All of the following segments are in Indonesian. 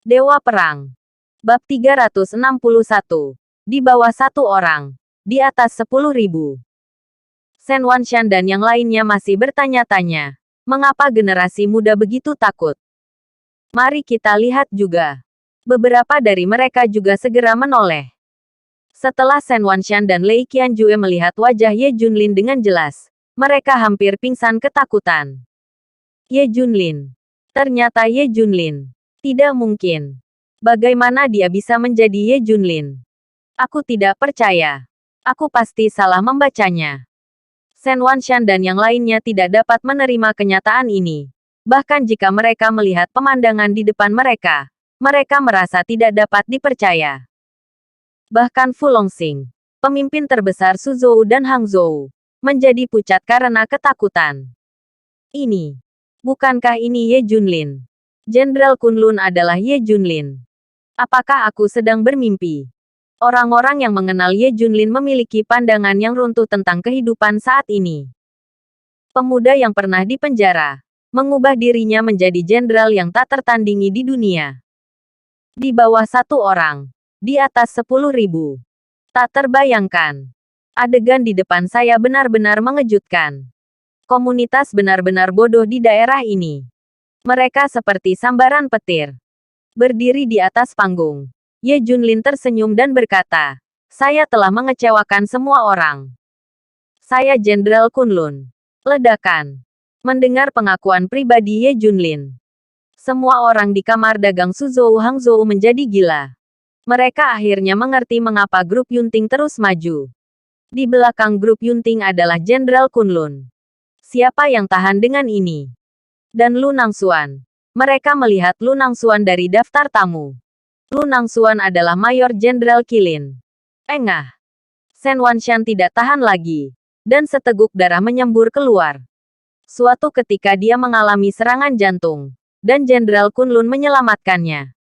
Dewa Perang. Bab 361. Di bawah satu orang. Di atas 10.000. Shen Wanshan dan yang lainnya masih bertanya-tanya. Mengapa generasi muda begitu takut? Mari kita lihat juga. Beberapa dari mereka juga segera menoleh. Setelah Shen Wanshan dan Lei Qianjue melihat wajah Ye Junlin dengan jelas, mereka hampir pingsan ketakutan. Ye Junlin. Ternyata Ye Junlin. Tidak mungkin. Bagaimana dia bisa menjadi Ye Junlin? Aku tidak percaya. Aku pasti salah membacanya. Shen Wanshan dan yang lainnya tidak dapat menerima kenyataan ini. Bahkan jika mereka melihat pemandangan di depan mereka, mereka merasa tidak dapat dipercaya. Bahkan Fu Longxing, pemimpin terbesar Suzhou dan Hangzhou, menjadi pucat karena ketakutan. Bukankah ini Ye Junlin? Jenderal Kunlun adalah Ye Junlin. Apakah aku sedang bermimpi? Orang-orang yang mengenal Ye Junlin memiliki pandangan yang runtuh tentang kehidupan saat ini. Pemuda yang pernah dipenjara, mengubah dirinya menjadi jenderal yang tak tertandingi di dunia. Di bawah satu orang, di atas 10.000. Tak terbayangkan. Adegan di depan saya benar-benar mengejutkan. Komunitas benar-benar bodoh di daerah ini. Mereka seperti sambaran petir. Berdiri di atas panggung, Ye Junlin tersenyum dan berkata, "Saya telah mengecewakan semua orang. Saya Jenderal Kunlun." Ledakan. Mendengar pengakuan pribadi Ye Junlin, semua orang di kamar dagang Suzhou Hangzhou menjadi gila. Mereka akhirnya mengerti mengapa grup Yunting terus maju. Di belakang grup Yunting adalah Jenderal Kunlun. Siapa yang tahan dengan ini? Dan Lu Nangxuan. Mereka melihat Lu Nangxuan dari daftar tamu. Lu Nangxuan adalah Mayor Jenderal Qilin. Engah. Shen Wanshan tidak tahan lagi. Dan seteguk darah menyembur keluar. Suatu ketika dia mengalami serangan jantung. Dan Jenderal Kunlun menyelamatkannya.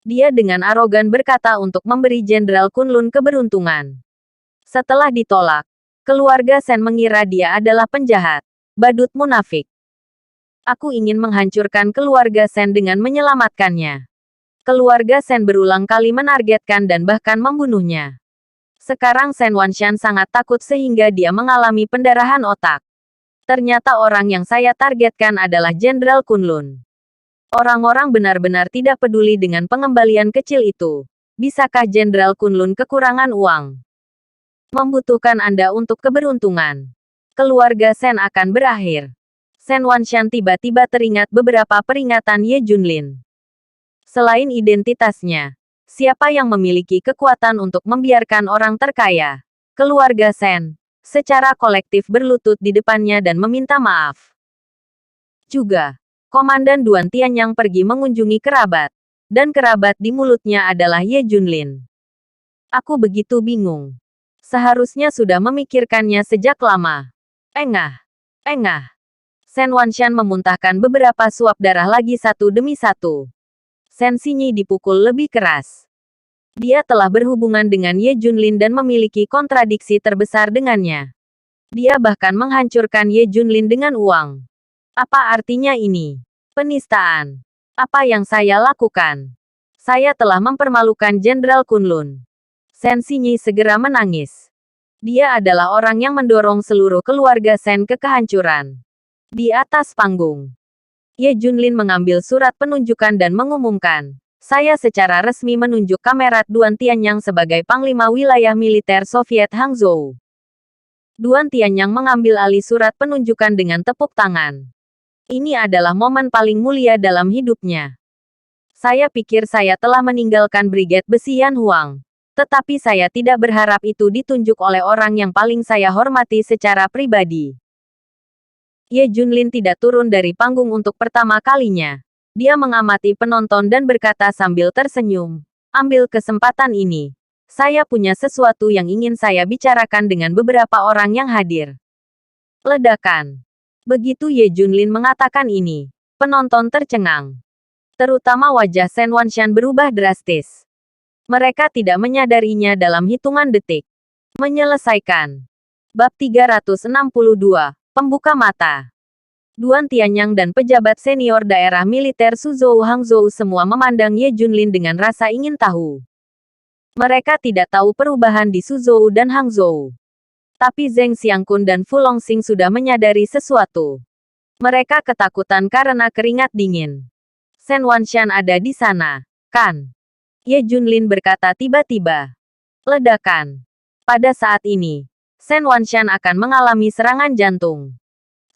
Dia dengan arogan berkata untuk memberi Jenderal Kunlun keberuntungan. Setelah ditolak, keluarga Shen mengira dia adalah penjahat. Badut munafik. Aku ingin menghancurkan keluarga Shen dengan menyelamatkannya. Keluarga Shen berulang kali menargetkan dan bahkan membunuhnya. Sekarang Shen Wanshan sangat takut sehingga dia mengalami pendarahan otak. Ternyata orang yang saya targetkan adalah Jenderal Kunlun. Orang-orang benar-benar tidak peduli dengan pengembalian kecil itu. Bisakah Jenderal Kunlun kekurangan uang? Membutuhkan Anda untuk keberuntungan. Keluarga Shen akan berakhir. Shen Wanshan tiba-tiba teringat beberapa peringatan Ye Junlin. Selain identitasnya, siapa yang memiliki kekuatan untuk membiarkan orang terkaya? Keluarga Shen, secara kolektif berlutut di depannya dan meminta maaf. Juga, Komandan Duan Tianyang pergi mengunjungi kerabat. Dan kerabat di mulutnya adalah Ye Junlin. Aku begitu bingung. Seharusnya sudah memikirkannya sejak lama. Engah. Shen Wanshan memuntahkan beberapa suap darah lagi satu demi satu. Shen Xinyi dipukul lebih keras. Dia telah berhubungan dengan Ye Junlin dan memiliki kontradiksi terbesar dengannya. Dia bahkan menghancurkan Ye Junlin dengan uang. Apa artinya ini? Penistaan. Apa yang saya lakukan? Saya telah mempermalukan Jenderal Kunlun. Shen Xinyi segera menangis. Dia adalah orang yang mendorong seluruh keluarga Shen ke kehancuran. Di atas panggung, Ye Junlin mengambil surat penunjukan dan mengumumkan, "Saya secara resmi menunjuk Kamerat Duan Tianyang sebagai Panglima Wilayah Militer Soviet Hangzhou." Duan Tianyang mengambil alih surat penunjukan dengan tepuk tangan. Ini adalah momen paling mulia dalam hidupnya. Saya pikir saya telah meninggalkan Brigade Besi Yan Huang. Tetapi saya tidak berharap itu ditunjuk oleh orang yang paling saya hormati secara pribadi. Ye Junlin tidak turun dari panggung untuk pertama kalinya. Dia mengamati penonton dan berkata sambil tersenyum, "Ambil kesempatan ini. Saya punya sesuatu yang ingin saya bicarakan dengan beberapa orang yang hadir." Ledakan. Begitu Ye Junlin mengatakan ini, penonton tercengang. Terutama wajah Shen Wanshan berubah drastis. Mereka tidak menyadarinya dalam hitungan detik. Menyelesaikan. Bab 362. Pembuka mata. Duan Tianyang dan pejabat senior daerah militer Suzhou Hangzhou semua memandang Ye Junlin dengan rasa ingin tahu. Mereka tidak tahu perubahan di Suzhou dan Hangzhou. Tapi Zheng Xiangkun dan Fu Longxing sudah menyadari sesuatu. Mereka ketakutan karena keringat dingin. Shen Wanshan ada di sana, kan? Ye Junlin berkata tiba-tiba. Ledakan. Pada saat ini, Shen Wanshan akan mengalami serangan jantung.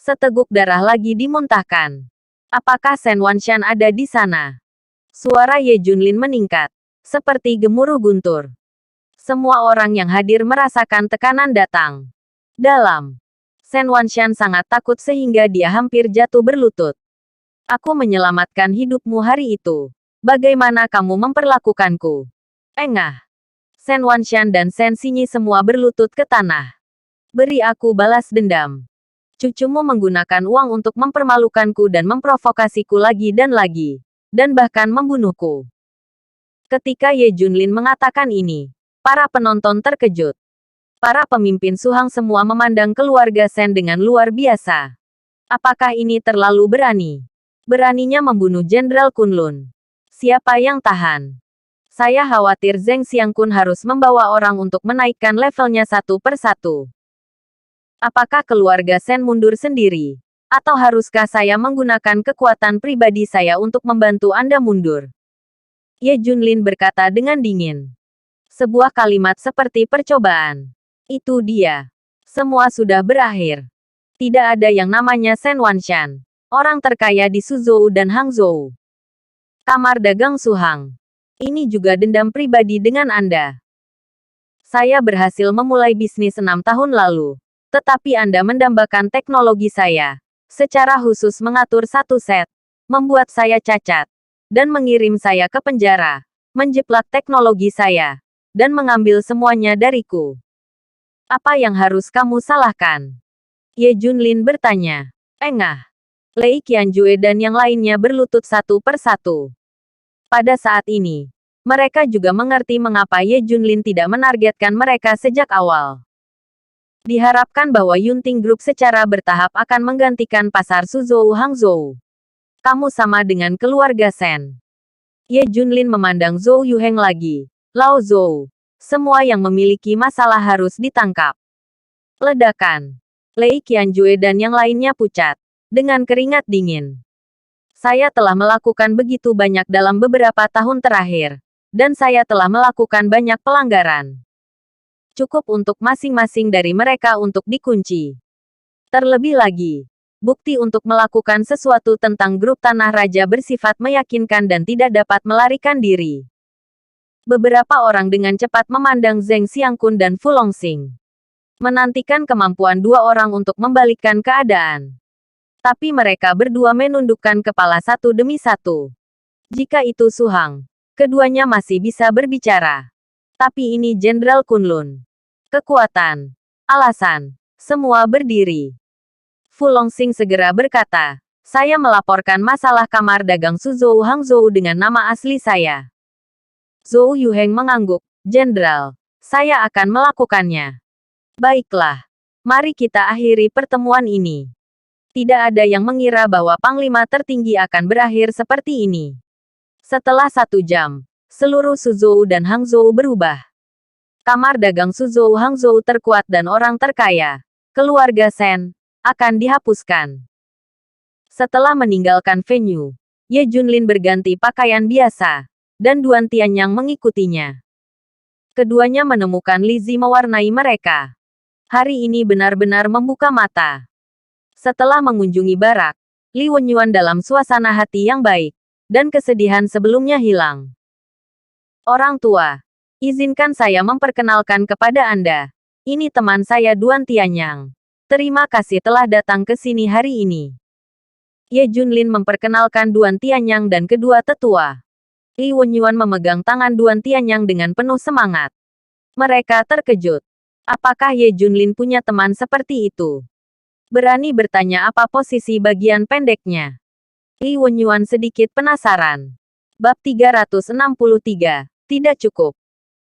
Seteguk darah lagi dimuntahkan. Apakah Shen Wanshan ada di sana? Suara Ye Junlin meningkat, seperti gemuruh guntur. Semua orang yang hadir merasakan tekanan datang. Dalam. Shen Wanshan sangat takut sehingga dia hampir jatuh berlutut. Aku menyelamatkan hidupmu hari itu. Bagaimana kamu memperlakukanku? Engah. Shen Wanshan dan Shen Xinyi semua berlutut ke tanah. Beri aku balas dendam. Cucumu menggunakan uang untuk mempermalukanku dan memprovokasiku lagi, dan bahkan membunuhku. Ketika Ye Junlin mengatakan ini, para penonton terkejut. Para pemimpin Suhang semua memandang keluarga Shen dengan luar biasa. Apakah ini terlalu berani? Beraninya membunuh Jenderal Kunlun. Siapa yang tahan? Saya khawatir Zheng Xiangkun harus membawa orang untuk menaikkan levelnya satu per satu. Apakah keluarga Shen mundur sendiri? Atau haruskah saya menggunakan kekuatan pribadi saya untuk membantu Anda mundur? Ye Junlin berkata dengan dingin. Sebuah kalimat seperti percobaan. Itu dia. Semua sudah berakhir. Tidak ada yang namanya Shen Wanshan, orang terkaya di Suzhou dan Hangzhou. Kamar dagang Suhang. Ini juga dendam pribadi dengan Anda. Saya berhasil memulai bisnis 6 tahun lalu. Tetapi Anda mendambakan teknologi saya. Secara khusus mengatur satu set. Membuat saya cacat. Dan mengirim saya ke penjara. Menjiplak teknologi saya. Dan mengambil semuanya dariku. Apa yang harus kamu salahkan? Ye Junlin bertanya. Engah. Lei Qianjue dan yang lainnya berlutut satu per satu. Pada saat ini, mereka juga mengerti mengapa Ye Junlin tidak menargetkan mereka sejak awal. Diharapkan bahwa Yunting Group secara bertahap akan menggantikan pasar Suzhou Hangzhou. Kamu sama dengan keluarga Shen. Ye Junlin memandang Zhou Yuheng lagi. Lao Zhou. Semua yang memiliki masalah harus ditangkap. Ledakan. Lei Qianjue dan yang lainnya pucat. Dengan keringat dingin. Saya telah melakukan begitu banyak dalam beberapa tahun terakhir. Dan saya telah melakukan banyak pelanggaran. Cukup untuk masing-masing dari mereka untuk dikunci. Terlebih lagi, bukti untuk melakukan sesuatu tentang grup Tanah Raja bersifat meyakinkan dan tidak dapat melarikan diri. Beberapa orang dengan cepat memandang Zheng Xiangkun dan Fu Longxing. Menantikan kemampuan dua orang untuk membalikkan keadaan. Tapi mereka berdua menundukkan kepala satu demi satu. Jika itu Suhang, keduanya masih bisa berbicara. Tapi ini Jenderal Kunlun. Kekuatan. Alasan. Semua berdiri. Fu Longxing segera berkata, saya melaporkan masalah kamar dagang Suzhou Hangzhou dengan nama asli saya. Zhou Yuheng mengangguk. Jenderal, saya akan melakukannya. Baiklah. Mari kita akhiri pertemuan ini. Tidak ada yang mengira bahwa Panglima tertinggi akan berakhir seperti ini. Setelah 1 jam, seluruh Suzhou dan Hangzhou berubah. Kamar dagang Suzhou Hangzhou terkuat dan orang terkaya, keluarga Shen, akan dihapuskan. Setelah meninggalkan venue, Ye Junlin berganti pakaian biasa, dan Duan Tianyang mengikutinya. Keduanya menemukan Li Zi mewarnai mereka. Hari ini benar-benar membuka mata. Setelah mengunjungi barak, Li Wenyuan dalam suasana hati yang baik, dan kesedihan sebelumnya hilang. Orang tua, izinkan saya memperkenalkan kepada Anda. Ini teman saya Duan Tianyang. Terima kasih telah datang ke sini hari ini. Ye Junlin memperkenalkan Duan Tianyang dan kedua tetua. Li Wenyuan memegang tangan Duan Tianyang dengan penuh semangat. Mereka terkejut. Apakah Ye Junlin punya teman seperti itu? Berani bertanya apa posisi bagian pendeknya? Li Wenyuan sedikit penasaran. Bab 363. Tidak cukup.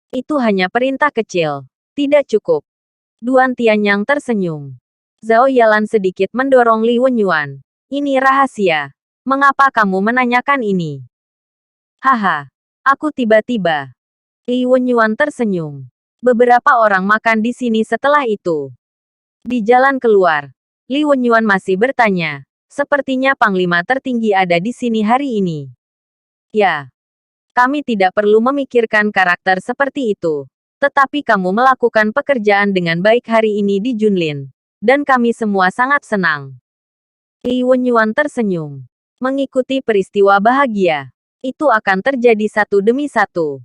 Itu hanya perintah kecil. Tidak cukup. Duan Tianyang tersenyum. Zhao Yalan sedikit mendorong Li Wenyuan. Ini rahasia. Mengapa kamu menanyakan ini? Haha. Aku tiba-tiba. Li Wenyuan tersenyum. Beberapa orang makan di sini setelah itu. Di jalan keluar, Li Wenyuan masih bertanya. Sepertinya Panglima tertinggi ada di sini hari ini. Ya. Kami tidak perlu memikirkan karakter seperti itu. Tetapi kamu melakukan pekerjaan dengan baik hari ini di Junlin. Dan kami semua sangat senang. Li Wenyuan tersenyum. Mengikuti peristiwa bahagia. Itu akan terjadi satu demi satu.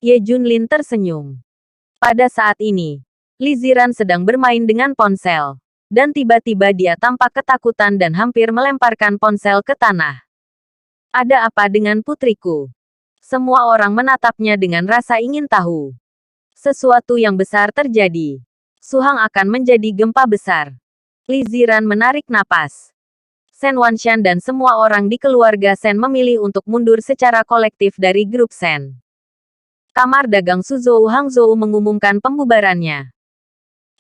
Ye Junlin tersenyum. Pada saat ini, Li Ziran sedang bermain dengan ponsel. Dan tiba-tiba dia tampak ketakutan dan hampir melemparkan ponsel ke tanah. Ada apa dengan putriku? Semua orang menatapnya dengan rasa ingin tahu. Sesuatu yang besar terjadi. Su Hang akan menjadi gempa besar. Li Ziran menarik napas. Shen Wanshan dan semua orang di keluarga Shen memilih untuk mundur secara kolektif dari grup Shen. Kamar dagang Suzhou Hangzhou mengumumkan pembubarannya.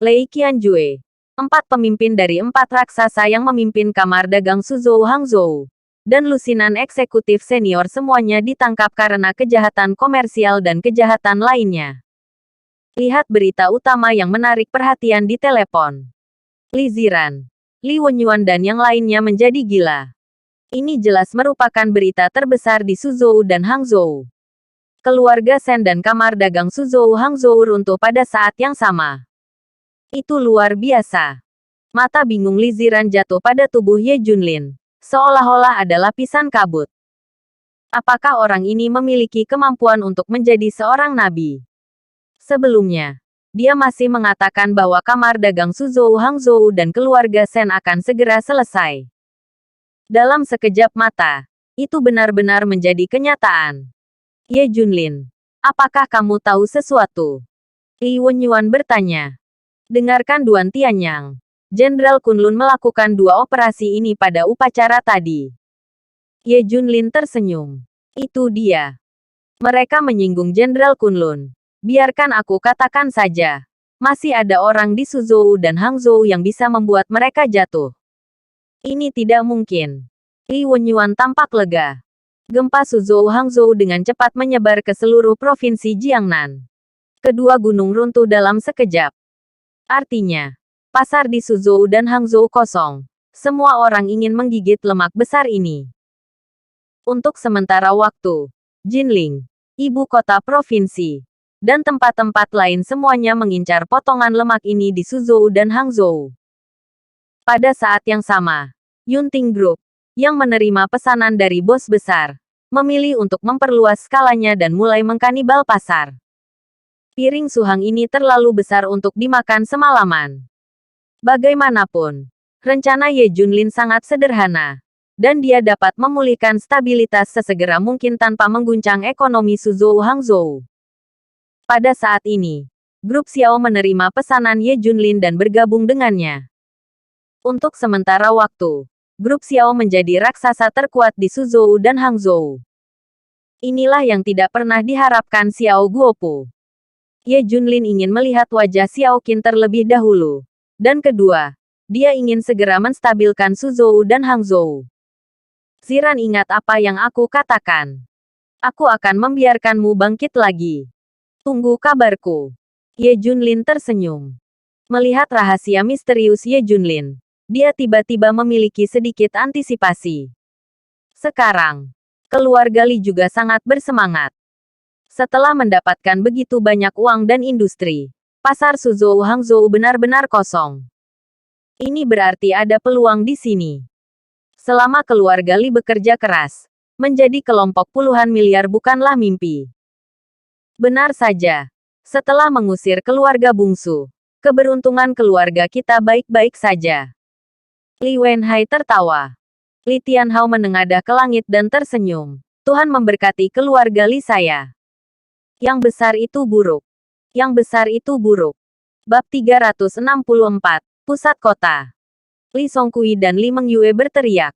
Lei Qianjue, 4 pemimpin dari 4 raksasa yang memimpin kamar dagang Suzhou Hangzhou, dan lusinan eksekutif senior semuanya ditangkap karena kejahatan komersial dan kejahatan lainnya. Lihat berita utama yang menarik perhatian di telepon. Li Ziran, Li Wenyuan dan yang lainnya menjadi gila. Ini jelas merupakan berita terbesar di Suzhou dan Hangzhou. Keluarga Shen dan kamar dagang Suzhou Hangzhou runtuh pada saat yang sama. Itu luar biasa. Mata bingung Li Ziran jatuh pada tubuh Ye Junlin, seolah-olah ada lapisan kabut. Apakah orang ini memiliki kemampuan untuk menjadi seorang nabi? Sebelumnya, dia masih mengatakan bahwa kamar dagang Suzhou Hangzhou dan keluarga Shen akan segera selesai. Dalam sekejap mata, itu benar-benar menjadi kenyataan. Ye Junlin, apakah kamu tahu sesuatu? Li Wenyuan bertanya. Dengarkan Duan Tianyang. Jenderal Kunlun melakukan 2 operasi ini pada upacara tadi. Ye Junlin tersenyum. Itu dia. Mereka menyinggung Jenderal Kunlun. Biarkan aku katakan saja. Masih ada orang di Suzhou dan Hangzhou yang bisa membuat mereka jatuh. Ini tidak mungkin. Li Wenyuan tampak lega. Gempa Suzhou Hangzhou dengan cepat menyebar ke seluruh provinsi Jiangnan. Kedua gunung runtuh dalam sekejap. Artinya, pasar di Suzhou dan Hangzhou kosong. Semua orang ingin menggigit lemak besar ini. Untuk sementara waktu, Jinling, ibu kota provinsi, dan tempat-tempat lain semuanya mengincar potongan lemak ini di Suzhou dan Hangzhou. Pada saat yang sama, Yunting Group, yang menerima pesanan dari bos besar, memilih untuk memperluas skalanya dan mulai mengkanibal pasar. Piring Su Hang ini terlalu besar untuk dimakan semalaman. Bagaimanapun, rencana Ye Junlin sangat sederhana, dan dia dapat memulihkan stabilitas sesegera mungkin tanpa mengguncang ekonomi Suzhou Hangzhou. Pada saat ini, grup Xiao menerima pesanan Ye Junlin dan bergabung dengannya. Untuk sementara waktu, grup Xiao menjadi raksasa terkuat di Suzhou dan Hangzhou. Inilah yang tidak pernah diharapkan Xiao Guopu. Ye Junlin ingin melihat wajah Xiao Qin terlebih dahulu. Dan kedua, dia ingin segera menstabilkan Suzhou dan Hangzhou. Ziran, ingat apa yang aku katakan. Aku akan membiarkanmu bangkit lagi. Tunggu kabarku. Ye Junlin tersenyum. Melihat rahasia misterius Ye Junlin, dia tiba-tiba memiliki sedikit antisipasi. Sekarang, keluarga Li juga sangat bersemangat. Setelah mendapatkan begitu banyak uang dan industri, pasar Suzhou Hangzhou benar-benar kosong. Ini berarti ada peluang di sini. Selama keluarga Li bekerja keras, menjadi kelompok puluhan miliar bukanlah mimpi. Benar saja. Setelah mengusir keluarga bungsu, keberuntungan keluarga kita baik-baik saja. Li Wenhai tertawa. Li Tianhao menengadah ke langit dan tersenyum. Tuhan memberkati keluarga Li saya. Yang besar itu buruk. Yang besar itu buruk. Bab 364, Pusat Kota. Li Songkui dan Li Mengyue berteriak.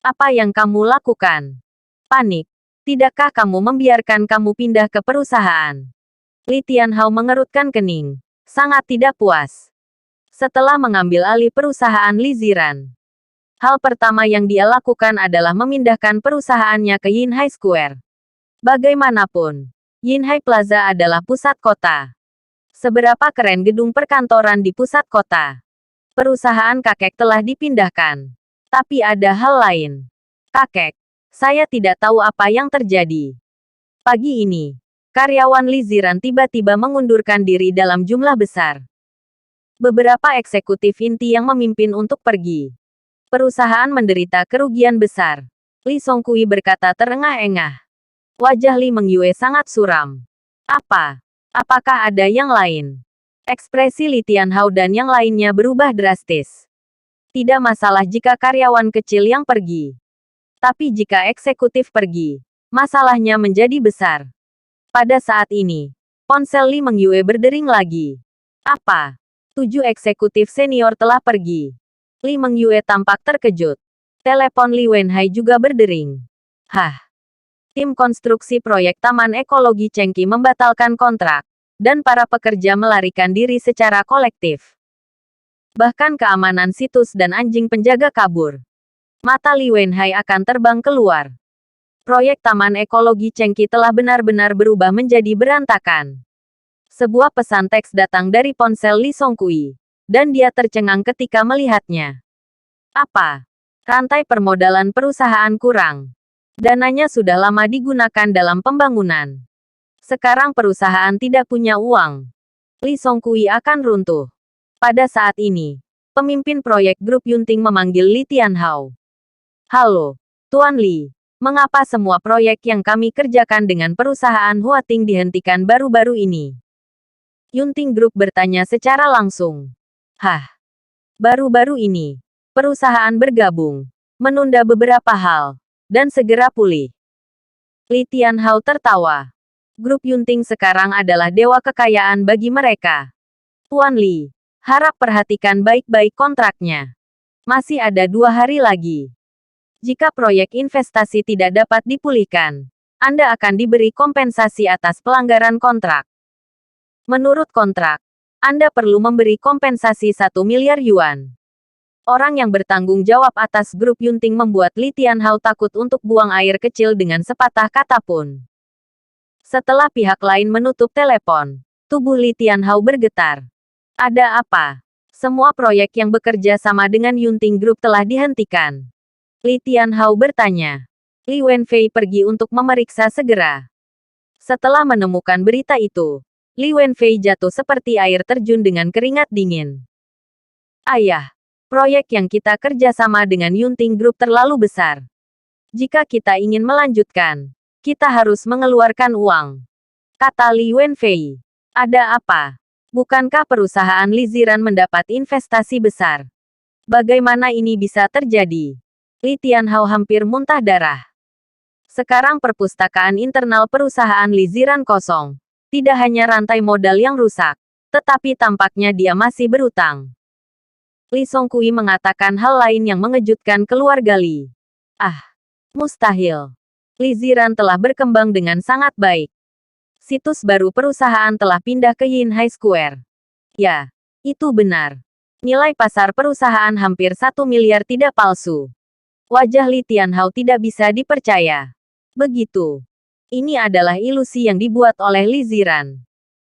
Apa yang kamu lakukan? Panik. Tidakkah kamu membiarkan kamu pindah ke perusahaan? Li Tianhao mengerutkan kening. Sangat tidak puas. Setelah mengambil alih perusahaan Li Ziran. Hal pertama yang dia lakukan adalah memindahkan perusahaannya ke Yinhai Square. Bagaimanapun, Yinhai Plaza adalah pusat kota. Seberapa keren gedung perkantoran di pusat kota. Perusahaan kakek telah dipindahkan. Tapi ada hal lain. Kakek, saya tidak tahu apa yang terjadi. Pagi ini, karyawan Li Ziran tiba-tiba mengundurkan diri dalam jumlah besar. Beberapa eksekutif inti yang memimpin untuk pergi. Perusahaan menderita kerugian besar. Li Songkui berkata terengah-engah. Wajah Li Mengyue sangat suram. Apa? Apakah ada yang lain? Ekspresi Li Tianhao dan yang lainnya berubah drastis. Tidak masalah jika karyawan kecil yang pergi. Tapi jika eksekutif pergi, masalahnya menjadi besar. Pada saat ini, ponsel Li Mengyue berdering lagi. Apa? 7 eksekutif senior telah pergi. Li Mengyue tampak terkejut. Telepon Li Wenhai juga berdering. Hah? Tim konstruksi proyek Taman Ekologi Chengqi membatalkan kontrak, dan para pekerja melarikan diri secara kolektif. Bahkan keamanan situs dan anjing penjaga kabur. Mata Li Wenhai akan terbang keluar. Proyek Taman Ekologi Chengqi telah benar-benar berubah menjadi berantakan. Sebuah pesan teks datang dari ponsel Li Songkui, dan dia tercengang ketika melihatnya. Apa? Rantai permodalan perusahaan kurang. Dananya sudah lama digunakan dalam pembangunan. Sekarang perusahaan tidak punya uang. Li Songkui akan runtuh. Pada saat ini, pemimpin proyek grup Yunting memanggil Li Tianhao. Halo, Tuan Li. Mengapa semua proyek yang kami kerjakan dengan perusahaan Huating dihentikan baru-baru ini? Yunting Group bertanya secara langsung. Hah? Baru-baru ini, perusahaan bergabung, menunda beberapa hal, dan segera pulih. Li Tianhao tertawa. Grup Yunting sekarang adalah dewa kekayaan bagi mereka. Tuan Li, harap perhatikan baik-baik kontraknya. Masih ada 2 hari lagi. Jika proyek investasi tidak dapat dipulihkan, Anda akan diberi kompensasi atas pelanggaran kontrak. Menurut kontrak, Anda perlu memberi kompensasi 1 miliar yuan. Orang yang bertanggung jawab atas grup Yunting membuat Li Tianhao takut untuk buang air kecil dengan sepatah kata pun. Setelah pihak lain menutup telepon, tubuh Li Tianhao bergetar. Ada apa? Semua proyek yang bekerja sama dengan Yunting Group telah dihentikan. Li Tianhao bertanya. Li Wenfei pergi untuk memeriksa segera. Setelah menemukan berita itu, Li Wenfei jatuh seperti air terjun dengan keringat dingin. Ayah, proyek yang kita kerjasama dengan Yunting Group terlalu besar. Jika kita ingin melanjutkan, kita harus mengeluarkan uang. Kata Li Wenfei. Ada apa? Bukankah perusahaan Li Ziran mendapat investasi besar? Bagaimana ini bisa terjadi? Li Tianhao hampir muntah darah. Sekarang perpustakaan internal perusahaan Li Ziran kosong. Tidak hanya rantai modal yang rusak, tetapi tampaknya dia masih berutang. Li Songkui mengatakan hal lain yang mengejutkan keluarga Li. Ah, mustahil. Li Ziran telah berkembang dengan sangat baik. Situs baru perusahaan telah pindah ke Yinhai Square. Ya, itu benar. Nilai pasar perusahaan hampir 1 miliar tidak palsu. Wajah Li Tianhao tidak bisa dipercaya. Begitu. Ini adalah ilusi yang dibuat oleh Li Ziran.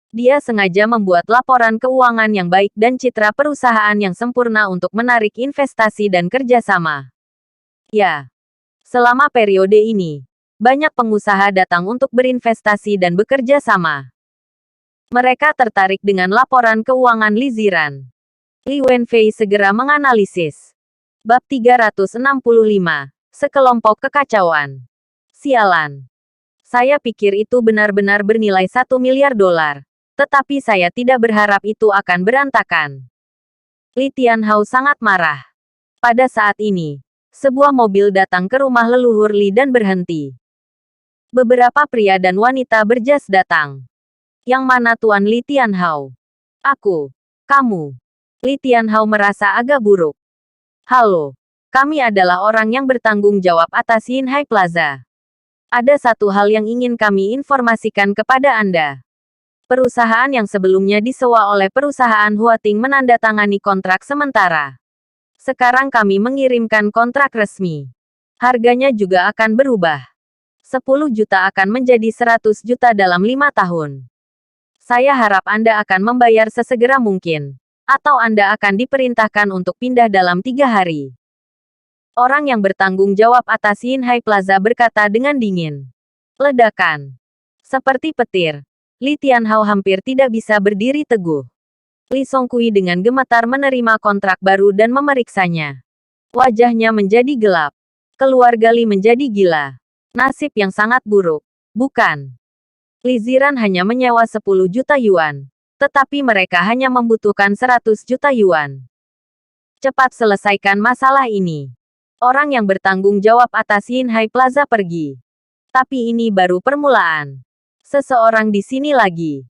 Dia sengaja membuat laporan keuangan yang baik dan citra perusahaan yang sempurna untuk menarik investasi dan kerjasama. Ya. Selama periode ini, banyak pengusaha datang untuk berinvestasi dan bekerja sama. Mereka tertarik dengan laporan keuangan Li Ziran. Li Wenfei segera menganalisis. Bab 365. Sekelompok kekacauan. Sialan. Saya pikir itu benar-benar bernilai 1 miliar dolar. Tetapi saya tidak berharap itu akan berantakan. Li Tianhao sangat marah. Pada saat ini, sebuah mobil datang ke rumah leluhur Li dan berhenti. Beberapa pria dan wanita berjas datang. Yang mana Tuan Li Tianhao? Aku. Kamu. Li Tianhao merasa agak buruk. Halo. Kami adalah orang yang bertanggung jawab atas Yinhai Plaza. Ada satu hal yang ingin kami informasikan kepada Anda. Perusahaan yang sebelumnya disewa oleh perusahaan Huating menandatangani kontrak sementara. Sekarang kami mengirimkan kontrak resmi. Harganya juga akan berubah. 10 juta akan menjadi 100 juta dalam 5 tahun. Saya harap Anda akan membayar sesegera mungkin. Atau Anda akan diperintahkan untuk pindah dalam 3 hari. Orang yang bertanggung jawab atas Yinhai Plaza berkata dengan dingin. Ledakan. Seperti petir. Li Tianhao hampir tidak bisa berdiri teguh. Li Songqi dengan gemetar menerima kontrak baru dan memeriksanya. Wajahnya menjadi gelap. Keluarga Li menjadi gila. Nasib yang sangat buruk. Bukan. Li Ziran hanya menyewa 10 juta yuan. Tetapi mereka hanya membutuhkan 100 juta yuan. Cepat selesaikan masalah ini. Orang yang bertanggung jawab atas Yinhai Plaza pergi. Tapi ini baru permulaan. Seseorang di sini lagi.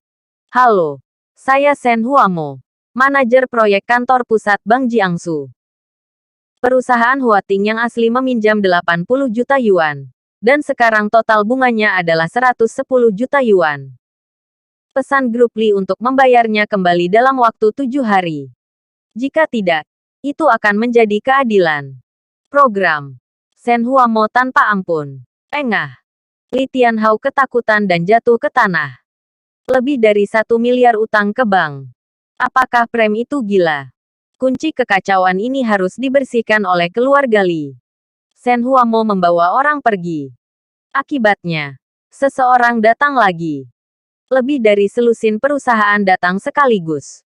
Halo. Saya Shen Huamo, manajer proyek kantor pusat Bank Jiangsu. Perusahaan Huating yang asli meminjam 80 juta yuan. Dan sekarang total bunganya adalah 110 juta yuan. Pesan grup Li untuk membayarnya kembali dalam waktu 7 hari. Jika tidak, itu akan menjadi keadilan. Program. Shen Huamo tanpa ampun. Engah. Li Tianhao ketakutan dan jatuh ke tanah. Lebih dari 1 miliar utang ke bank. Apakah Prem itu gila? Kunci kekacauan ini harus dibersihkan oleh keluarga Li. Shen Huamo membawa orang pergi. Akibatnya, seseorang datang lagi. Lebih dari selusin perusahaan datang sekaligus.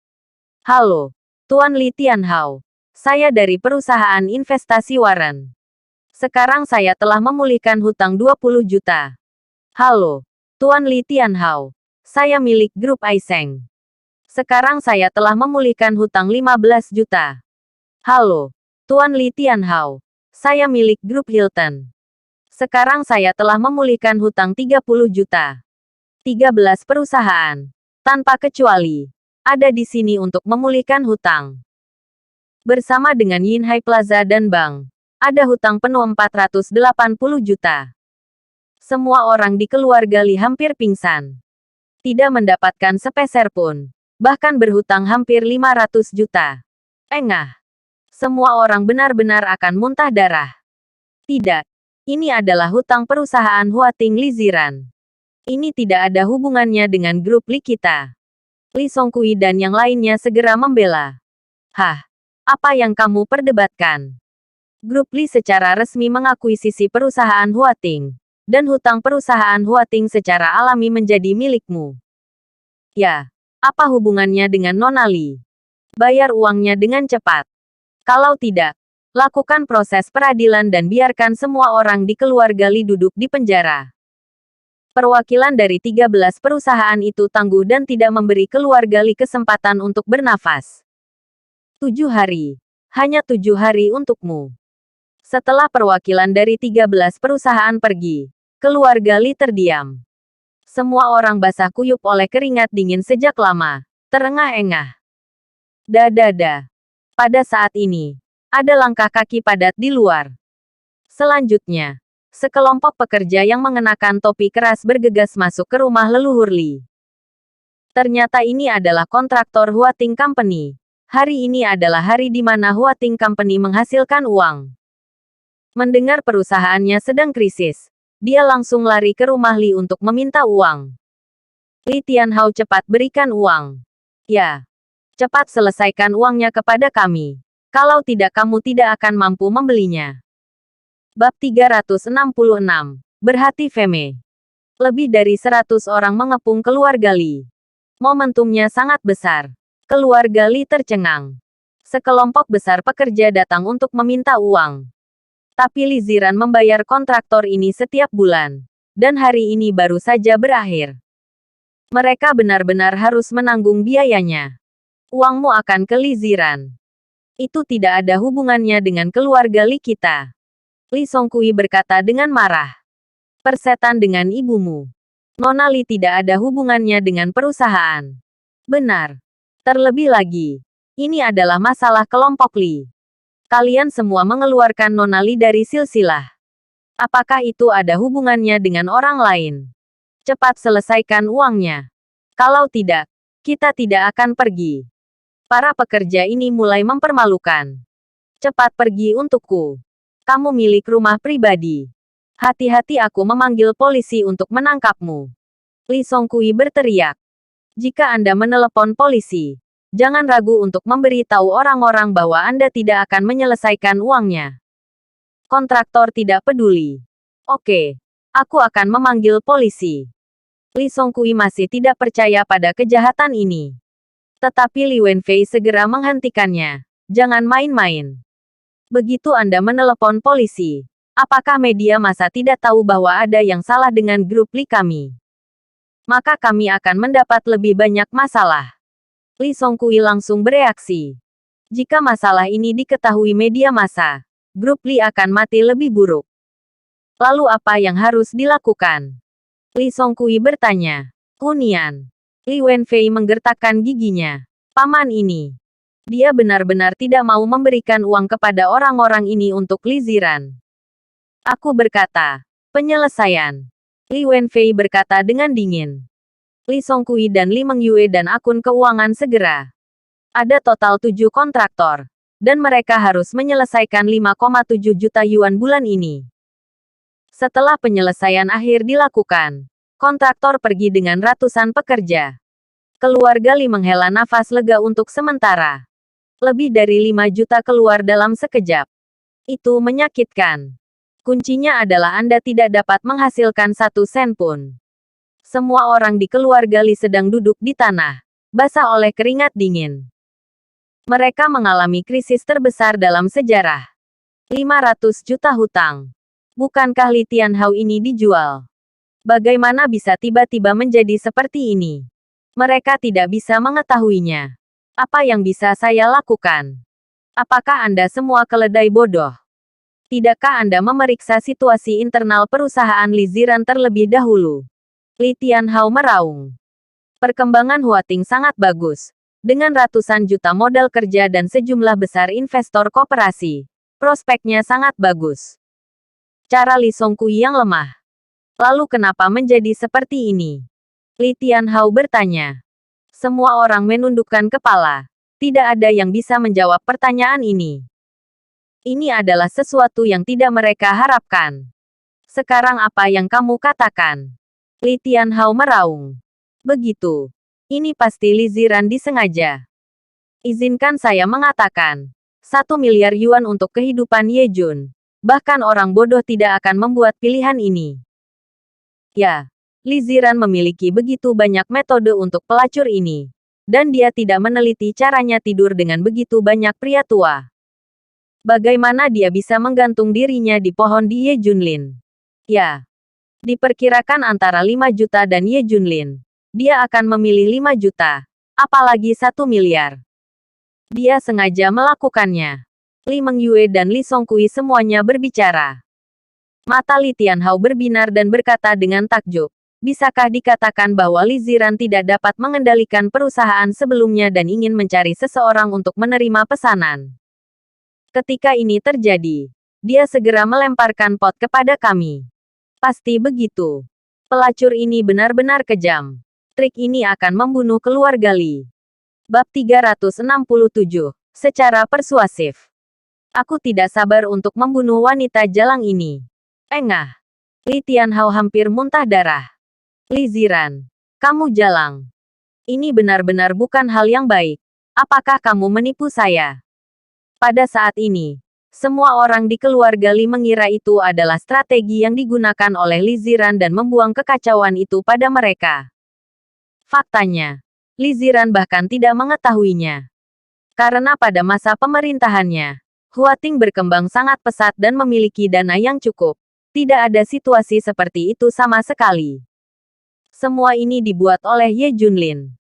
Halo, Tuan Li Tianhao. Saya dari perusahaan investasi Warren. Sekarang saya telah memulihkan hutang 20 juta. Halo, Tuan Li Tianhao. Saya milik grup Aiseng. Sekarang saya telah memulihkan hutang 15 juta. Halo, Tuan Li Tianhao. Saya milik grup Hilton. Sekarang saya telah memulihkan hutang 30 juta. 13 perusahaan, tanpa kecuali, ada di sini untuk memulihkan hutang. Bersama dengan Yinhai Plaza dan bank, ada hutang penuh 480 juta. Semua orang di keluarga Li hampir pingsan. Tidak mendapatkan sepeser pun. Bahkan berhutang hampir 500 juta. Engah. Semua orang benar-benar akan muntah darah. Tidak. Ini adalah hutang perusahaan Huating Li Ziran. Ini tidak ada hubungannya dengan grup Li kita. Li Songqi dan yang lainnya segera membela. Hah? Apa yang kamu perdebatkan? Grup Li secara resmi mengakuisisi perusahaan Huating. Dan hutang perusahaan Huating secara alami menjadi milikmu. Ya, apa hubungannya dengan Nona Li? Bayar uangnya dengan cepat. Kalau tidak, lakukan proses peradilan dan biarkan semua orang di keluarga Li duduk di penjara. Perwakilan dari 13 perusahaan itu tangguh dan tidak memberi keluarga Li kesempatan untuk bernafas. 7 hari. Hanya 7 hari untukmu. Setelah perwakilan dari 13 perusahaan pergi, keluarga Li terdiam. Semua orang basah kuyup oleh keringat dingin sejak lama. Terengah-engah. Dadada. Pada saat ini, ada langkah kaki padat di luar. Selanjutnya, sekelompok pekerja yang mengenakan topi keras bergegas masuk ke rumah leluhur Li. Ternyata ini adalah kontraktor Huating Company. Hari ini adalah hari di mana Huating Company menghasilkan uang. Mendengar perusahaannya sedang krisis, dia langsung lari ke rumah Li untuk meminta uang. Li Tianhao cepat berikan uang. Ya. Cepat selesaikan uangnya kepada kami. Kalau tidak kamu tidak akan mampu membelinya. Bab 366. Berhati Feme. Lebih dari 100 orang mengepung keluarga Li. Momentumnya sangat besar. Keluarga Li tercengang. Sekelompok besar pekerja datang untuk meminta uang. Tapi Li Ziran membayar kontraktor ini setiap bulan. Dan hari ini baru saja berakhir. Mereka benar-benar harus menanggung biayanya. Uangmu akan ke Li Ziran. Itu tidak ada hubungannya dengan keluarga Li kita. Li Songqi berkata dengan marah. Persetan dengan ibumu. Nona Li tidak ada hubungannya dengan perusahaan. Benar. Terlebih lagi, ini adalah masalah kelompok Li. Kalian semua mengeluarkan Nona Li dari silsilah. Apakah itu ada hubungannya dengan orang lain? Cepat selesaikan uangnya. Kalau tidak, kita tidak akan pergi. Para pekerja ini mulai mempermalukan. Cepat pergi untukku. Kamu milik rumah pribadi. Hati-hati aku memanggil polisi untuk menangkapmu. Li Songkui berteriak. Jika Anda menelepon polisi, jangan ragu untuk memberitahu orang-orang bahwa Anda tidak akan menyelesaikan uangnya. Kontraktor tidak peduli. Oke, aku akan memanggil polisi. Li Songkui masih tidak percaya pada kejahatan ini. Tetapi Li Wenfei segera menghentikannya. Jangan main-main. Begitu Anda menelepon polisi, apakah media massa tidak tahu bahwa ada yang salah dengan grup Li kami? Maka kami akan mendapat lebih banyak masalah. Li Songkui langsung bereaksi. Jika masalah ini diketahui media massa, grup Li akan mati lebih buruk. Lalu apa yang harus dilakukan? Li Songkui bertanya. Hunian. Li Wenfei menggertakkan giginya. Paman ini. Dia benar-benar tidak mau memberikan uang kepada orang-orang ini untuk Li Ziran. Aku berkata. Penyelesaian. Li Wenfei berkata dengan dingin. Li Songkui dan Li Mengyue dan akun keuangan segera. Ada total 7 kontraktor. Dan mereka harus menyelesaikan 5,7 juta yuan bulan ini. Setelah penyelesaian akhir dilakukan, kontraktor pergi dengan ratusan pekerja. Keluarga Li menghela nafas lega untuk sementara. Lebih dari 5 juta keluar dalam sekejap. Itu menyakitkan. Kuncinya adalah Anda tidak dapat menghasilkan 1 sen pun. Semua orang di keluarga Li sedang duduk di tanah, basah oleh keringat dingin. Mereka mengalami krisis terbesar dalam sejarah. 500 juta hutang. Bukankah Li Tianhao ini dijual? Bagaimana bisa tiba-tiba menjadi seperti ini? Mereka tidak bisa mengetahuinya. Apa yang bisa saya lakukan? Apakah Anda semua keledai bodoh? Tidakkah Anda memeriksa situasi internal perusahaan Li Ziran terlebih dahulu? Li Tianhao meraung. Perkembangan Huating sangat bagus. Dengan ratusan juta modal kerja dan sejumlah besar investor koperasi. Prospeknya sangat bagus. Cara Li Songkui yang lemah. Lalu kenapa menjadi seperti ini? Li Tianhao bertanya. Semua orang menundukkan kepala. Tidak ada yang bisa menjawab pertanyaan ini. Ini adalah sesuatu yang tidak mereka harapkan. Sekarang apa yang kamu katakan? Li Tianhao meraung. Begitu. Ini pasti Li Ziran disengaja. Izinkan saya mengatakan. 1 miliar yuan untuk kehidupan Ye Jun. Bahkan orang bodoh tidak akan membuat pilihan ini. Ya, Li Ziran memiliki begitu banyak metode untuk pelacur ini. Dan dia tidak meneliti caranya tidur dengan begitu banyak pria tua. Bagaimana dia bisa menggantung dirinya di pohon di Ye Junlin? Ya, diperkirakan antara 5 juta dan Ye Junlin. Dia akan memilih 5 juta. Apalagi 1 miliar. Dia sengaja melakukannya. Li Mengyue dan Li Songkui semuanya berbicara. Mata Li Tianhao berbinar dan berkata dengan takjub. Bisakah dikatakan bahwa Li Ziran tidak dapat mengendalikan perusahaan sebelumnya dan ingin mencari seseorang untuk menerima pesanan? Ketika ini terjadi, dia segera melemparkan pot kepada kami. Pasti begitu. Pelacur ini benar-benar kejam. Trik ini akan membunuh keluarga Li. Bab 367. Secara persuasif. Aku tidak sabar untuk membunuh wanita jalang ini. Engah. Li Tianhao hampir muntah darah. Li Ziran. Kamu jalang. Ini benar-benar bukan hal yang baik. Apakah kamu menipu saya? Pada saat ini, semua orang di keluarga Li mengira itu adalah strategi yang digunakan oleh Li Ziran dan membuang kekacauan itu pada mereka. Faktanya, Li Ziran bahkan tidak mengetahuinya. Karena pada masa pemerintahannya, Huating berkembang sangat pesat dan memiliki dana yang cukup. Tidak ada situasi seperti itu sama sekali. Semua ini dibuat oleh Ye Junlin.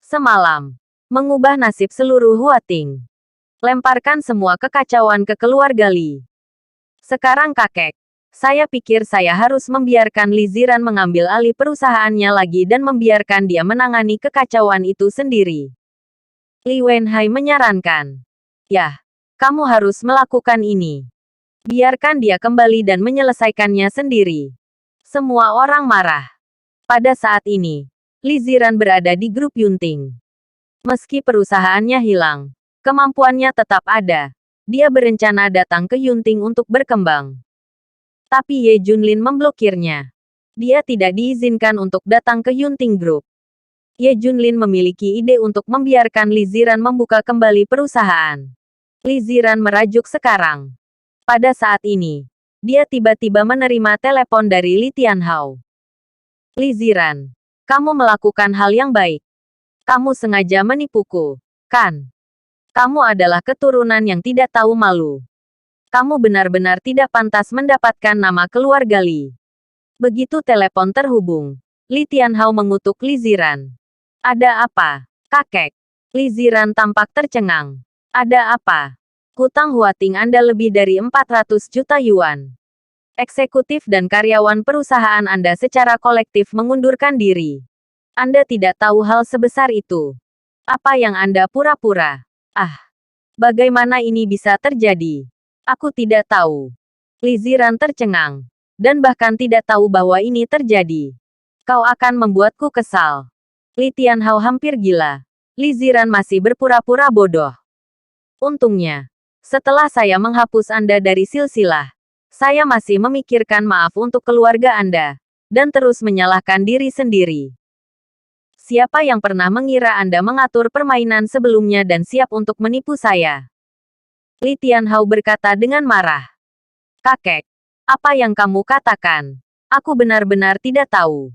Semalam, mengubah nasib seluruh Huating. Lemparkan semua kekacauan ke keluarga Li. Sekarang kakek, saya pikir saya harus membiarkan Li Ziran mengambil alih perusahaannya lagi dan membiarkan dia menangani kekacauan itu sendiri. Li Wenhai menyarankan. Yah. Kamu harus melakukan ini. Biarkan dia kembali dan menyelesaikannya sendiri. Semua orang marah. Pada saat ini, Li Ziran berada di grup Yunting. Meski perusahaannya hilang, kemampuannya tetap ada. Dia berencana datang ke Yunting untuk berkembang. Tapi Ye Junlin memblokirnya. Dia tidak diizinkan untuk datang ke Yunting Group. Ye Junlin memiliki ide untuk membiarkan Li Ziran membuka kembali perusahaan. Li Ziran merajuk sekarang. Pada saat ini, dia tiba-tiba menerima telepon dari Li Tianhao. Li Ziran, kamu melakukan hal yang baik. Kamu sengaja menipuku, kan? Kamu adalah keturunan yang tidak tahu malu. Kamu benar-benar tidak pantas mendapatkan nama keluarga Li. Begitu telepon terhubung, Li Tianhao mengutuk Li Ziran. Ada apa, kakek? Li Ziran tampak tercengang. Ada apa? Hutang Huating Anda lebih dari 400 juta yuan. Eksekutif dan karyawan perusahaan Anda secara kolektif mengundurkan diri. Anda tidak tahu hal sebesar itu. Apa yang Anda pura-pura? Bagaimana ini bisa terjadi? Aku tidak tahu. Li Ziran tercengang. Dan bahkan tidak tahu bahwa ini terjadi. Kau akan membuatku kesal. Li Tianhao hampir gila. Li Ziran masih berpura-pura bodoh. Untungnya, setelah saya menghapus Anda dari silsilah, saya masih memikirkan maaf untuk keluarga Anda, dan terus menyalahkan diri sendiri. Siapa yang pernah mengira Anda mengatur permainan sebelumnya dan siap untuk menipu saya? Li Tianhao berkata dengan marah. Kakek, apa yang kamu katakan? Aku benar-benar tidak tahu.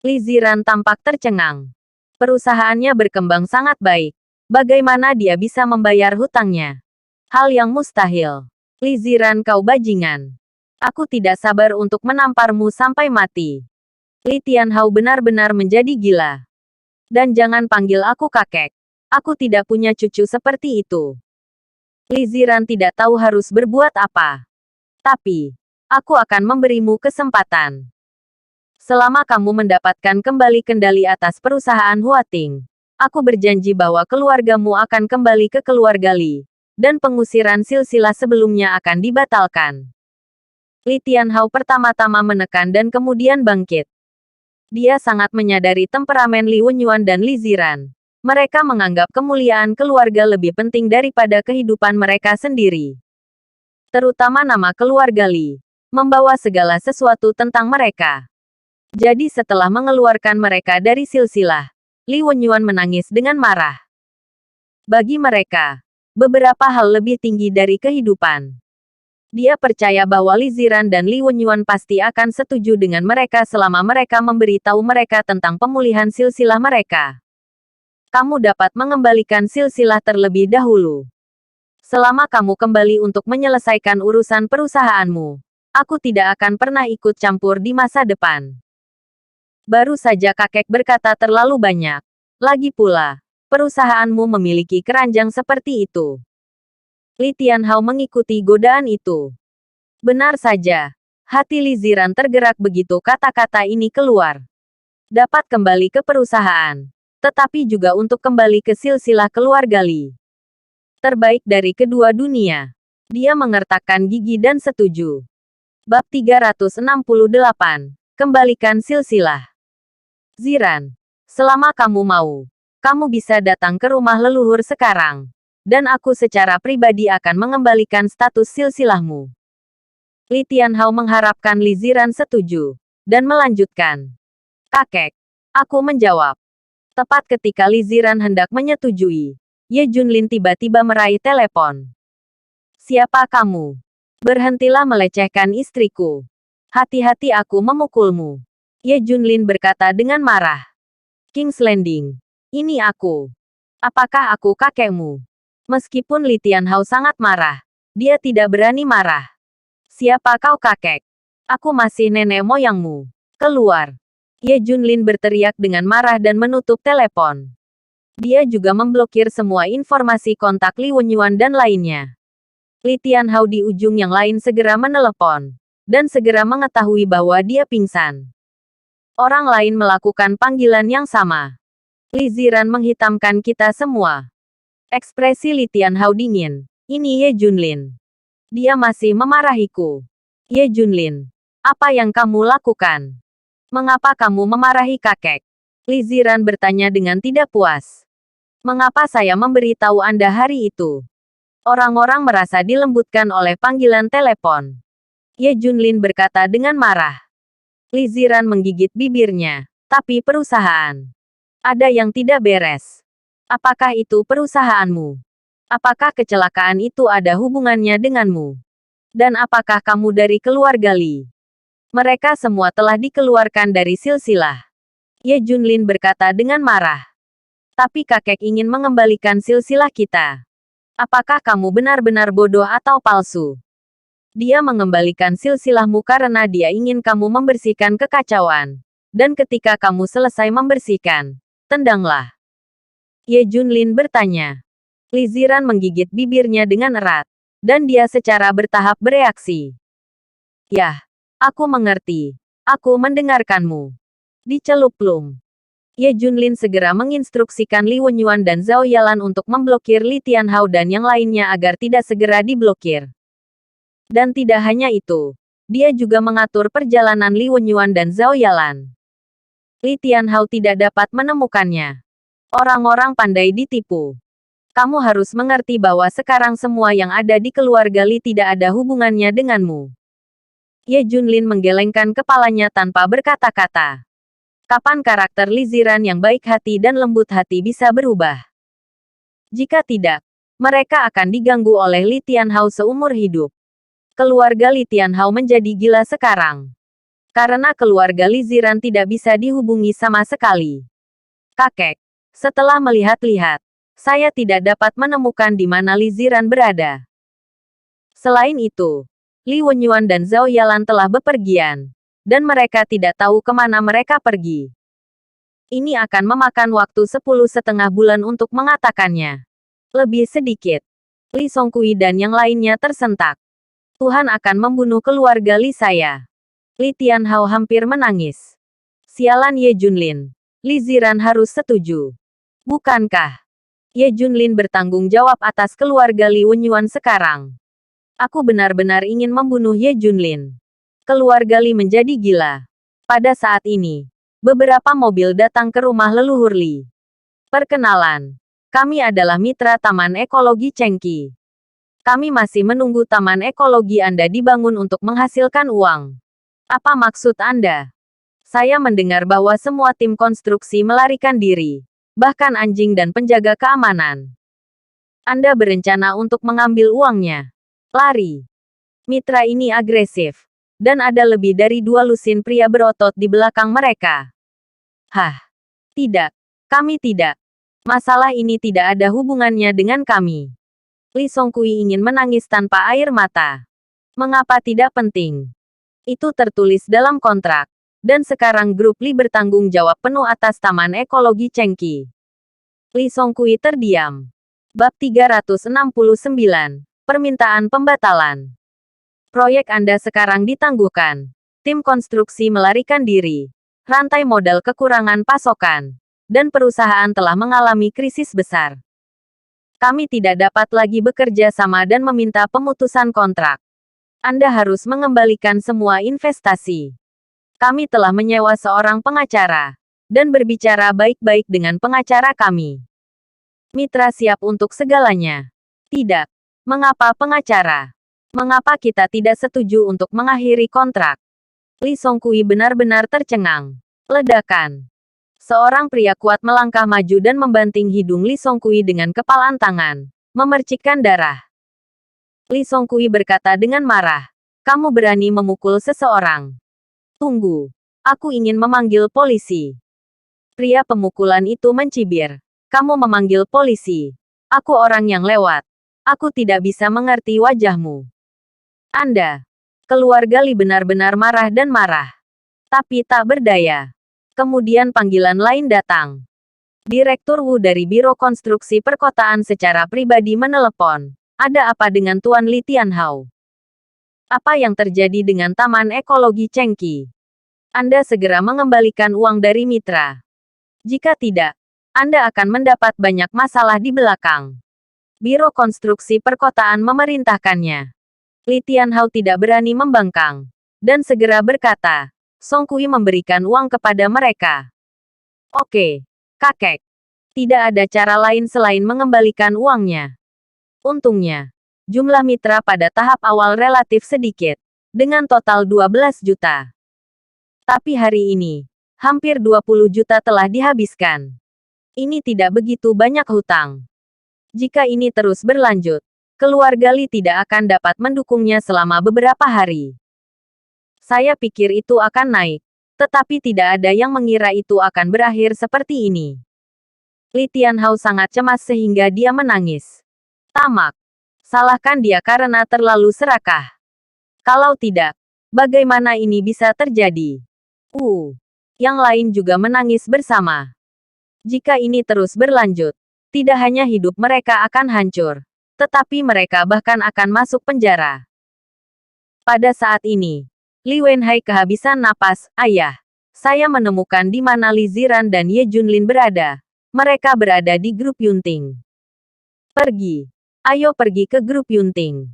Li Ziran tampak tercengang. Perusahaannya berkembang sangat baik. Bagaimana dia bisa membayar hutangnya? Hal yang mustahil. Li Ziran, kau bajingan. Aku tidak sabar untuk menamparmu sampai mati. Li Tianhao benar-benar menjadi gila. Dan jangan panggil aku kakek. Aku tidak punya cucu seperti itu. Li Ziran tidak tahu harus berbuat apa. Tapi, aku akan memberimu kesempatan. Selama kamu mendapatkan kembali kendali atas perusahaan Huating, aku berjanji bahwa keluargamu akan kembali ke keluarga Li, dan pengusiran silsilah sebelumnya akan dibatalkan. Li Tianhao pertama-tama menekan dan kemudian bangkit. Dia sangat menyadari temperamen Li Wenyuan dan Li Ziran. Mereka menganggap kemuliaan keluarga lebih penting daripada kehidupan mereka sendiri. Terutama nama keluarga Li, membawa segala sesuatu tentang mereka. Jadi setelah mengeluarkan mereka dari silsilah, Li Wenyuan menangis dengan marah. Bagi mereka, beberapa hal lebih tinggi dari kehidupan. Dia percaya bahwa Li Ziran dan Li Wenyuan pasti akan setuju dengan mereka selama mereka memberitahu mereka tentang pemulihan silsilah mereka. Kamu dapat mengembalikan silsilah terlebih dahulu. Selama kamu kembali untuk menyelesaikan urusan perusahaanmu, aku tidak akan pernah ikut campur di masa depan. Baru saja kakek berkata terlalu banyak. Lagi pula, perusahaanmu memiliki keranjang seperti itu. Li Tianhao mengikuti godaan itu. Benar saja, hati Li Ziran tergerak begitu kata-kata ini keluar. Dapat kembali ke perusahaan, tetapi juga untuk kembali ke silsilah keluarga Li. Terbaik dari kedua dunia. Dia mengertakkan gigi dan setuju. Bab 368. Kembalikan silsilah. Ziran, selama kamu mau, kamu bisa datang ke rumah leluhur sekarang. Dan aku secara pribadi akan mengembalikan status silsilahmu. Li Tianhao mengharapkan Li Ziran setuju. Dan melanjutkan. Kakek, aku menjawab. Tepat ketika Li Ziran hendak menyetujui, Ye Junlin tiba-tiba meraih telepon. Siapa kamu? Berhentilah melecehkan istriku. Hati-hati aku memukulmu. Ye Junlin berkata dengan marah. King's Landing. Ini aku. Apakah aku kakekmu? Meskipun Li Tianhao sangat marah, dia tidak berani marah. Siapa kau kakek? Aku masih nenek moyangmu. Keluar. Ye Junlin berteriak dengan marah dan menutup telepon. Dia juga memblokir semua informasi kontak Li Wenyuan dan lainnya. Li Tianhao di ujung yang lain segera menelepon, dan segera mengetahui bahwa dia pingsan. Orang lain melakukan panggilan yang sama. Li Ziran menghitamkan kita semua. Ekspresi Li Tianhao dingin. Ini Ye Junlin. Dia masih memarahiku. Ye Junlin, apa yang kamu lakukan? Mengapa kamu memarahi kakek? Li Ziran bertanya dengan tidak puas. Mengapa saya memberitahu Anda hari itu? Orang-orang merasa dilembutkan oleh panggilan telepon. Ye Junlin berkata dengan marah. Li Ziran menggigit bibirnya. Tapi perusahaan. Ada yang tidak beres. Apakah itu perusahaanmu? Apakah kecelakaan itu ada hubungannya denganmu? Dan apakah kamu dari keluarga Li? Mereka semua telah dikeluarkan dari silsilah. Ye Junlin berkata dengan marah. Tapi kakek ingin mengembalikan silsilah kita. Apakah kamu benar-benar bodoh atau palsu? Dia mengembalikan silsilahmu karena dia ingin kamu membersihkan kekacauan. Dan ketika kamu selesai membersihkan, tendanglah. Ye Junlin bertanya. Li Ziran menggigit bibirnya dengan erat. Dan dia secara bertahap bereaksi. Yah, aku mengerti. Aku mendengarkanmu. Dicelup Plum. Ye Junlin segera menginstruksikan Li Wenyuan dan Zhao Yalan untuk memblokir Li Tianhao dan yang lainnya agar tidak segera diblokir. Dan tidak hanya itu, dia juga mengatur perjalanan Li Wenyuan dan Zhao Yalan. Li Tianhao tidak dapat menemukannya. Orang-orang pandai ditipu. Kamu harus mengerti bahwa sekarang semua yang ada di keluarga Li tidak ada hubungannya denganmu. Ye Junlin menggelengkan kepalanya tanpa berkata-kata. Kapan karakter Li Ziran yang baik hati dan lembut hati bisa berubah? Jika tidak, mereka akan diganggu oleh Li Tianhao seumur hidup. Keluarga Li Tianhao menjadi gila sekarang. Karena keluarga Li Ziran tidak bisa dihubungi sama sekali. Kakek, setelah melihat-lihat, saya tidak dapat menemukan di mana Li Ziran berada. Selain itu, Li Wenyuan dan Zhao Yalan telah bepergian. Dan mereka tidak tahu kemana mereka pergi. Ini akan memakan waktu 10,5 bulan untuk mengatakannya. Lebih sedikit. Li Songkui dan yang lainnya tersentak. Tuhan akan membunuh keluarga Li saya. Li Tianhao hampir menangis. Sialan Ye Junlin. Li Ziran harus setuju. Bukankah? Ye Junlin bertanggung jawab atas keluarga Li Wenyuan sekarang. Aku benar-benar ingin membunuh Ye Junlin. Keluarga Li menjadi gila. Pada saat ini, beberapa mobil datang ke rumah leluhur Li. Perkenalan. Kami adalah mitra Taman Ekologi Chengqi. Kami masih menunggu Taman Ekologi Anda dibangun untuk menghasilkan uang. Apa maksud Anda? Saya mendengar bahwa semua tim konstruksi melarikan diri. Bahkan anjing dan penjaga keamanan. Anda berencana untuk mengambil uangnya. Lari. Mitra ini agresif. Dan ada lebih dari 2 lusin pria berotot di belakang mereka. Hah? Tidak. Kami tidak. Masalah ini tidak ada hubungannya dengan kami. Li Songkui ingin menangis tanpa air mata. Mengapa tidak penting? Itu tertulis dalam kontrak. Dan sekarang grup Li bertanggung jawab penuh atas Taman Ekologi Chengqi. Li Songkui terdiam. Bab 369. Permintaan pembatalan. Proyek Anda sekarang ditangguhkan. Tim konstruksi melarikan diri. Rantai modal kekurangan pasokan. Dan perusahaan telah mengalami krisis besar. Kami tidak dapat lagi bekerja sama dan meminta pemutusan kontrak. Anda harus mengembalikan semua investasi. Kami telah menyewa seorang pengacara. Dan berbicara baik-baik dengan pengacara kami. Mitra siap untuk segalanya. Tidak. Mengapa pengacara? Mengapa kita tidak setuju untuk mengakhiri kontrak? Li Songkui benar-benar tercengang. Ledakan. Seorang pria kuat melangkah maju dan membanting hidung Li Songkui dengan kepalan tangan, memercikkan darah. Li Songkui berkata dengan marah, "Kamu berani memukul seseorang? Tunggu. Aku ingin memanggil polisi." Pria pemukulan itu mencibir. "Kamu memanggil polisi? Aku orang yang lewat. Aku tidak bisa mengerti wajahmu. Anda." Keluarga Li benar-benar marah dan marah. Tapi tak berdaya. Kemudian panggilan lain datang. Direktur Wu dari Biro Konstruksi Perkotaan secara pribadi menelepon. "Ada apa dengan Tuan Li Tianhao? Apa yang terjadi dengan Taman Ekologi Chengqi? Anda segera mengembalikan uang dari mitra. Jika tidak, Anda akan mendapat banyak masalah di belakang." Biro Konstruksi Perkotaan memerintahkannya. Li Tianhao tidak berani membangkang. Dan segera berkata, "Songkui memberikan uang kepada mereka." "Oke, kakek. Tidak ada cara lain selain mengembalikan uangnya." Untungnya, Jumlah mitra pada tahap awal relatif sedikit, dengan total 12 juta. Tapi hari ini, hampir 20 juta telah dihabiskan. Ini tidak begitu banyak hutang. Jika ini terus berlanjut, keluarga Li tidak akan dapat mendukungnya selama beberapa hari. Saya pikir itu akan naik, tetapi tidak ada yang mengira itu akan berakhir seperti ini. Li Tianhao sangat cemas sehingga dia menangis. Tamak. Salahkan dia karena terlalu serakah. Kalau tidak, bagaimana ini bisa terjadi? Yang lain juga menangis bersama. Jika ini terus berlanjut, tidak hanya hidup mereka akan hancur, tetapi mereka bahkan akan masuk penjara. Pada saat ini, Li Wenhai kehabisan napas. Ayah, saya menemukan di mana Li Ziran dan Ye Junlin berada. Mereka berada di grup Yunting. Pergi. Ayo pergi ke grup Yunting.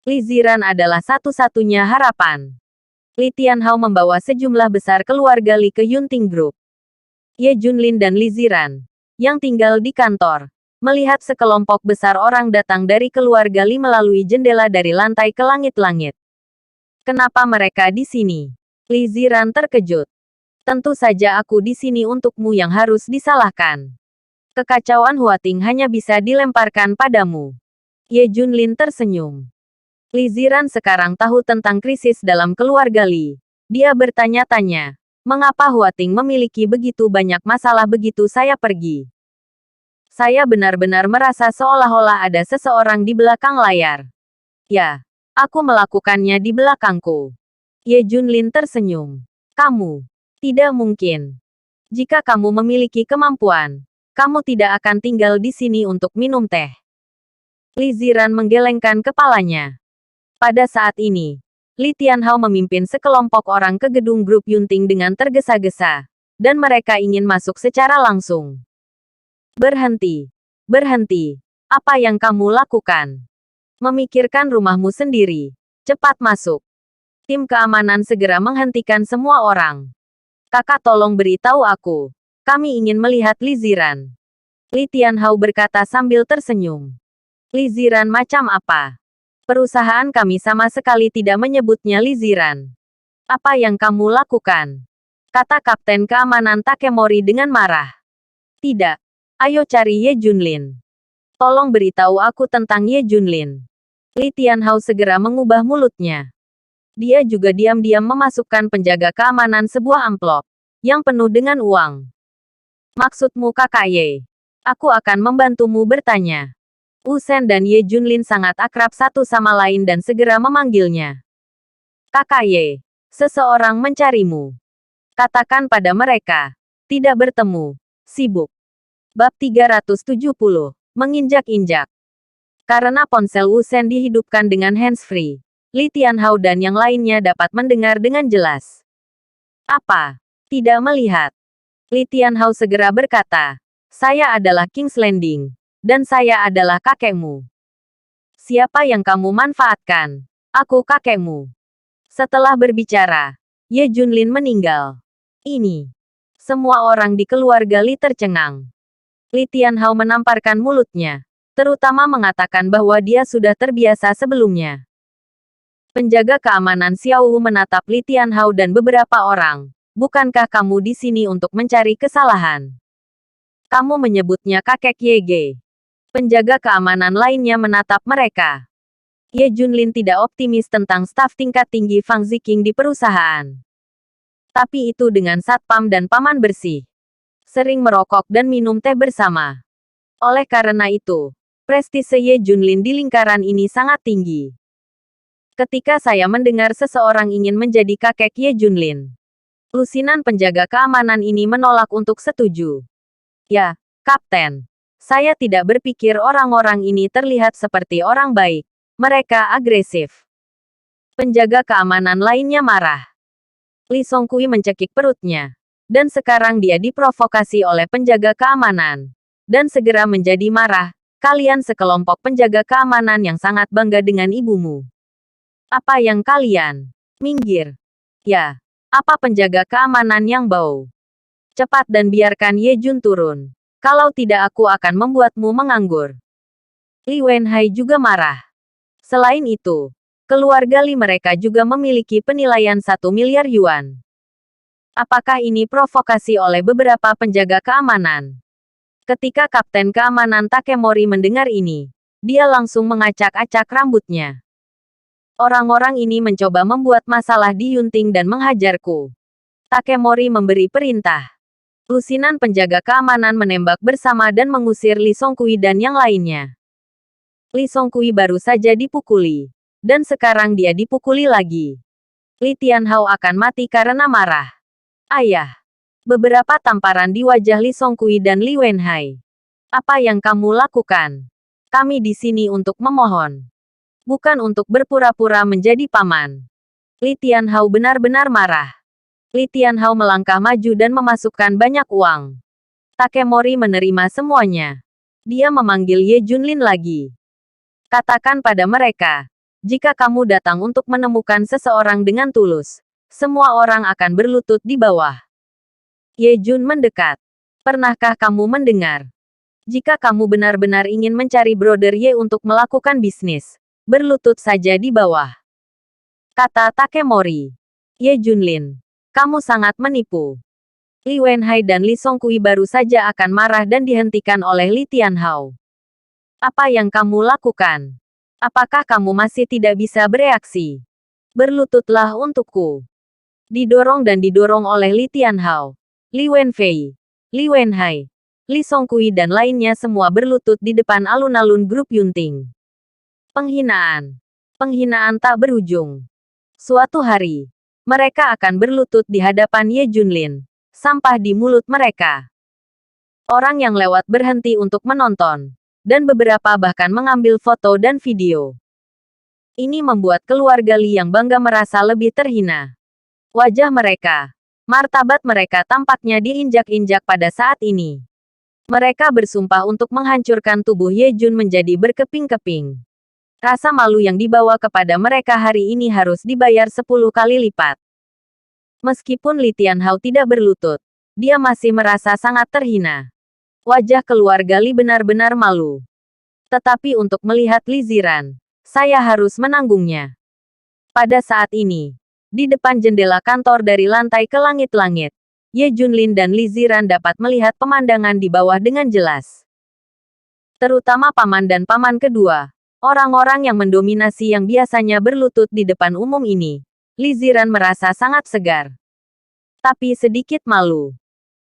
Li Ziran adalah satu-satunya harapan. Li Tianhao membawa sejumlah besar keluarga Li ke Yunting Group. Ye Junlin dan Li Ziran, yang tinggal di kantor, melihat sekelompok besar orang datang dari keluarga Li melalui jendela dari lantai ke langit-langit. Kenapa mereka di sini? Li Ziran terkejut. Tentu saja aku di sini untukmu yang harus disalahkan. Kekacauan Huating hanya bisa dilemparkan padamu. Ye Junlin tersenyum. Li Ziran sekarang tahu tentang krisis dalam keluarga Li. Dia bertanya-tanya, mengapa Huating memiliki begitu banyak masalah begitu saya pergi? Saya benar-benar merasa seolah-olah ada seseorang di belakang layar. Ya, aku melakukannya di belakangku. Ye Junlin tersenyum. Kamu? Tidak mungkin. Jika kamu memiliki kemampuan, kamu tidak akan tinggal di sini untuk minum teh. Li Ziran menggelengkan kepalanya. Pada saat ini, Li Tianhao memimpin sekelompok orang ke gedung grup Yunting dengan tergesa-gesa, dan mereka ingin masuk secara langsung. Berhenti. Berhenti. Apa yang kamu lakukan? Memikirkan rumahmu sendiri. Cepat masuk. Tim keamanan segera menghentikan semua orang. Kakak tolong beritahu aku. Kami ingin melihat Li Ziran. Li Tianhao berkata sambil tersenyum. Li Ziran macam apa? Perusahaan kami sama sekali tidak menyebutnya Li Ziran. Apa yang kamu lakukan? Kata Kapten Keamanan Takemori dengan marah. Tidak. Ayo cari Ye Junlin. Tolong beritahu aku tentang Ye Junlin. Li Tianhao segera mengubah mulutnya. Dia juga diam-diam memasukkan penjaga keamanan sebuah amplop yang penuh dengan uang. Maksudmu Kakak Ye? Aku akan membantumu bertanya. Wu Shen dan Ye Junlin sangat akrab satu sama lain dan segera memanggilnya. Kakak Ye, seseorang mencarimu. Katakan pada mereka. Tidak bertemu. Sibuk. Bab 370. Menginjak-injak. Karena ponsel Wu Shen dihidupkan dengan hands-free, Li Tianhao dan yang lainnya dapat mendengar dengan jelas. Apa? Tidak melihat. Li Tianhao segera berkata, saya adalah King's Landing. Dan saya adalah kakekmu. Siapa yang kamu manfaatkan? Aku kakekmu. Setelah berbicara, Ye Junlin meninggal. Ini. Semua orang di keluarga Li tercengang. Li Tianhao menamparkan mulutnya, terutama mengatakan bahwa dia sudah terbiasa sebelumnya. Penjaga keamanan Xiao Wu menatap Li Tianhao dan beberapa orang. Bukankah kamu di sini untuk mencari kesalahan? Kamu menyebutnya kakek Yege. Penjaga keamanan lainnya menatap mereka. Ye Junlin tidak optimis tentang staf tingkat tinggi Fang Ziqing di perusahaan. Tapi itu dengan satpam dan paman bersih. Sering merokok dan minum teh bersama. Oleh karena itu, prestise Ye Junlin di lingkaran ini sangat tinggi. Ketika saya mendengar seseorang ingin menjadi kakek Ye Junlin, lusinan penjaga keamanan ini menolak untuk setuju. Ya, Kapten. Saya tidak berpikir orang-orang ini terlihat seperti orang baik. Mereka agresif. Penjaga keamanan lainnya marah. Li Songkui mencekik perutnya. Dan sekarang dia diprovokasi oleh penjaga keamanan. Dan segera menjadi marah. Kalian sekelompok penjaga keamanan yang sangat bangga dengan ibumu. Apa yang kalian? Minggir. Ya. Apa penjaga keamanan yang bau? Cepat dan biarkan Ye Jun turun. Kalau tidak aku akan membuatmu menganggur. Li Wenhai juga marah. Selain itu, keluarga Li mereka juga memiliki penilaian 1 miliar yuan. Apakah ini provokasi oleh beberapa penjaga keamanan? Ketika Kapten Keamanan Takemori mendengar ini, dia langsung mengacak-acak rambutnya. Orang-orang ini mencoba membuat masalah di Yunting dan menghajarku. Takemori memberi perintah. Lusinan penjaga keamanan menembak bersama dan mengusir Li Songkui dan yang lainnya. Li Songkui baru saja dipukuli. Dan sekarang dia dipukuli lagi. Li Tianhao akan mati karena marah. Ayah. Beberapa tamparan di wajah Li Songkui dan Li Wenhai. Apa yang kamu lakukan? Kami di sini untuk memohon. Bukan untuk berpura-pura menjadi paman. Li Tianhao benar-benar marah. Li Tianhao melangkah maju dan memasukkan banyak uang. Takemori menerima semuanya. Dia memanggil Ye Junlin lagi. Katakan pada mereka, jika kamu datang untuk menemukan seseorang dengan tulus, semua orang akan berlutut di bawah. Ye Jun mendekat. Pernahkah kamu mendengar? Jika kamu benar-benar ingin mencari Brother Ye untuk melakukan bisnis, berlutut saja di bawah. Kata Takemori. Ye Junlin, kamu sangat menipu. Li Wenhai dan Li Songkui baru saja akan marah dan dihentikan oleh Li Tianhao. Apa yang kamu lakukan? Apakah kamu masih tidak bisa bereaksi? Berlututlah untukku. Didorong dan didorong oleh Li Tianhao, Li Wenfei, Li Wenhai, Li Songkui dan lainnya semua berlutut di depan alun-alun grup Yunting. Penghinaan. Penghinaan tak berujung. Suatu hari, mereka akan berlutut di hadapan Ye Junlin. Sampah di mulut mereka. Orang yang lewat berhenti untuk menonton. Dan beberapa bahkan mengambil foto dan video. Ini membuat keluarga Li yang bangga merasa lebih terhina. Wajah mereka, martabat mereka tampaknya diinjak-injak pada saat ini. Mereka bersumpah untuk menghancurkan tubuh Ye Jun menjadi berkeping-keping. Rasa malu yang dibawa kepada mereka hari ini harus dibayar 10 kali lipat. Meskipun Li Tianhao tidak berlutut, dia masih merasa sangat terhina. Wajah keluarga Li benar-benar malu. Tetapi untuk melihat Li Ziran, saya harus menanggungnya. Pada saat ini, di depan jendela kantor dari lantai ke langit-langit, Ye Junlin dan Li Ziran dapat melihat pemandangan di bawah dengan jelas. Terutama paman dan paman kedua, orang-orang yang mendominasi yang biasanya berlutut di depan umum ini. Li Ziran merasa sangat segar. Tapi sedikit malu.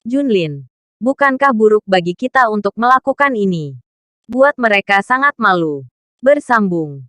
Junlin. Bukankah buruk bagi kita untuk melakukan ini? Buat mereka sangat malu. Bersambung.